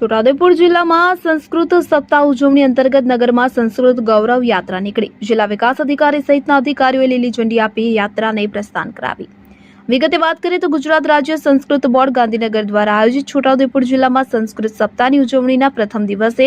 છોટાઉદેપુર જિલ્લામાં સંસ્કૃત સપ્તાહ ઉજવણી અંતર્ગત નગરમાં સંસ્કૃત ગૌરવ યાત્રા નીકળી। જિલ્લા વિકાસ અધિકારી સહિતના અધિકારીઓએ લીલી ઝંડી આપી યાત્રાને પ્રસ્થાન કરાવી। વિગતે વાત કરીએ તો ગુજરાત રાજ્ય સંસ્કૃત બોર્ડ ગાંધીનગર દ્વારા આયોજિત છોટાઉદેપુર જિલ્લામાં સંસ્કૃત સપ્તાહની ઉજવણીના પ્રથમ દિવસે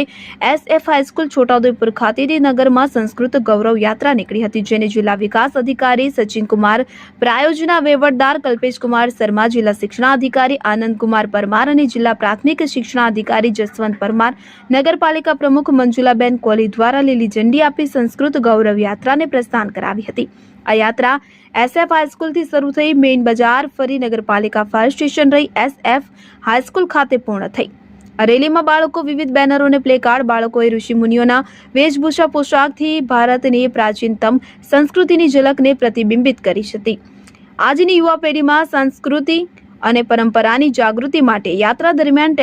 SF હાઈસ્કૂલ છોટાઉદેપુર ખાતેથી નગરમાં સંસ્કૃત ગૌરવ યાત્રા નીકળી હતી, જેને જિલ્લા વિકાસ અધિકારી સચિનકુમાર પ્રાયોજના વહીવટદાર કલ્પેશકુમાર શર્મા, જિલ્લા શિક્ષણાધિકારી આનંદકુમાર પરમાર અને જિલ્લા પ્રાથમિક શિક્ષણાધિકારી જસવંત પરમાર, નગરપાલિકા પ્રમુખ મંજુલાબેન કોહલી દ્વારા લીલી ઝંડી આપી સંસ્કૃત ગૌરવ યાત્રાને પ્રસ્થાન કરાવી હતી। આ યાત્રા SF હાઈસ્કૂલથી શરૂ થઈ મેઇન બજાર ફરી નગરપાલિકા ફાયર સ્ટેશન રહી SF હાઈસ્કૂલ ખાતે પૂર્ણ થઈ। આ રેલીમાં બાળકો વિવિધ બેનરો અને પ્લેકાર્ડ, બાળકોએ ઋષિમુનિઓના વેશભૂષા પોશાકથી ભારતની પ્રાચીનતમ સંસ્કૃતિની ઝલકને પ્રતિબિંબિત કરી હતી। આજની યુવા પેઢીમાં સંસ્કૃતિ અને પરંપરાની જાગૃતિ માટે યાત્રા દરમિયાન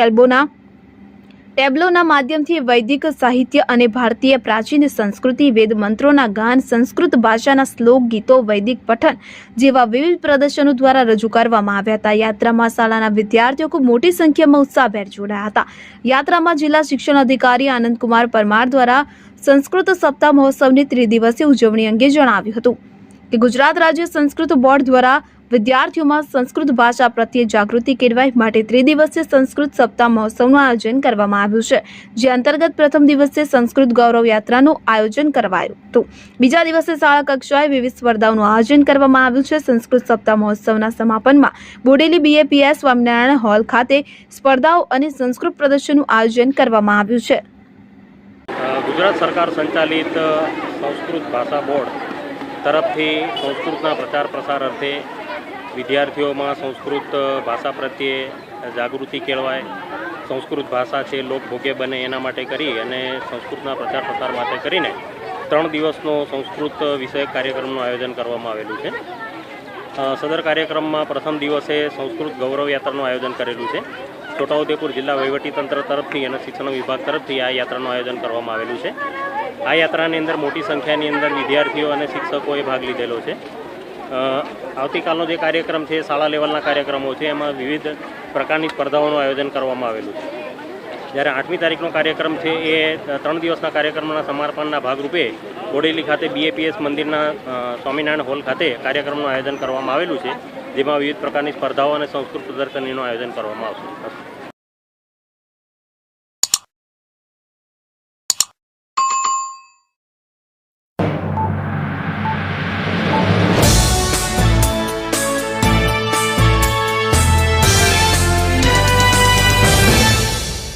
ટેબ્લોના માધ્યમથી વૈદિક સાહિત્ય અને ભારતીય પ્રાચીન સંસ્કૃતિ, વેદ મંત્રોના ગાન, સંસ્કૃત ભાષાના શ્લોક, ગીતો, વૈદિક પઠન જેવા વિવિધ પ્રદર્શનો દ્વારા રજૂ કરવામાં આવ્યા હતા। યાત્રામાં શાળાના વિદ્યાર્થીઓ ખૂબ મોટી સંખ્યામાં ઉત્સાહભેર જોડાયા હતા। યાત્રામાં જિલ્લા શિક્ષણ અધિકારી આનંદકુમાર પરમાર દ્વારા સંસ્કૃત સપ્તાહ મહોત્સવની ત્રિદિવસીય ઉજવણી અંગે જણાવ્યું હતું કે ગુજરાત રાજ્ય સંસ્કૃત બોર્ડ દ્વારા વિદ્યાર્થીઓમાં સંસ્કૃત ભાષા પ્રત્યે જાગૃતિ કેળવાય માટે ત્રિદિવસીય સંસ્કૃત સપ્તાહ મહોત્સવનું આયોજન કરવામાં આવ્યું છે, જે અંતર્ગત પ્રથમ દિવસે સંસ્કૃત ગૌરવ યાત્રાનું આયોજન કરાયું હતું। બીજા દિવસે શાળા કક્ષાએ વિવિધ સ્પર્ધાઓનું આયોજન કરવામાં આવ્યું છે। સંસ્કૃત સપ્તાહ મહોત્સવના સમાપનમાં બોડેલી BAPS સ્વામિનારાયણ હોલ ખાતે સ્પર્ધાઓ અને સંસ્કૃત પ્રદર્શનનું આયોજન કરવામાં આવ્યું છે। ગુજરાત સરકાર સંચાલિત સંસ્કૃત ભાષા બોર્ડ તરફથી સંસ્કૃતના પ્રચાર પ્રસાર અર્થે વિદ્યાર્થીઓમાં સંસ્કૃત ભાષા પ્રત્યે જાગૃતિ કેળવાય, સંસ્કૃત ભાષા છે લોકભોગ્ય બને એના માટે કરી અને સંસ્કૃતના પ્રચાર પ્રસાર માટે કરીને 3 દિવસનો સંસ્કૃત વિષયક કાર્યક્રમનું આયોજન કરવામાં આવેલું છે। સદર કાર્યક્રમમાં પ્રથમ દિવસે સંસ્કૃત ગૌરવ યાત્રાનું આયોજન કરેલું છે। છોટાઉદેપુર જિલ્લા વહીવટીતંત્ર તરફથી અને શિક્ષણ વિભાગ તરફથી આ યાત્રાનું આયોજન કરવામાં આવેલું છે। આ યાત્રાની અંદર મોટી સંખ્યાની અંદર વિદ્યાર્થીઓ અને શિક્ષકોએ ભાગ લીધેલો છે। આવતીકાલનો જે કાર્યક્રમ છે શાળા લેવલના કાર્યક્રમો છે, એમાં વિવિધ પ્રકારની સ્પર્ધાઓનું આયોજન કરવામાં આવેલું છે। જ્યારે 8મી તારીખનો કાર્યક્રમ છે એ 3 દિવસના કાર્યક્રમના સમાપનના ભાગરૂપે બોડેલી ખાતે BAPS મંદિરના સ્વામિનારાયણ હોલ ખાતે કાર્યક્રમનું આયોજન કરવામાં આવેલું છે, જેમાં વિવિધ પ્રકારની સ્પર્ધાઓ અને સંસ્કૃત પ્રદર્શનીનું આયોજન કરવામાં આવશે।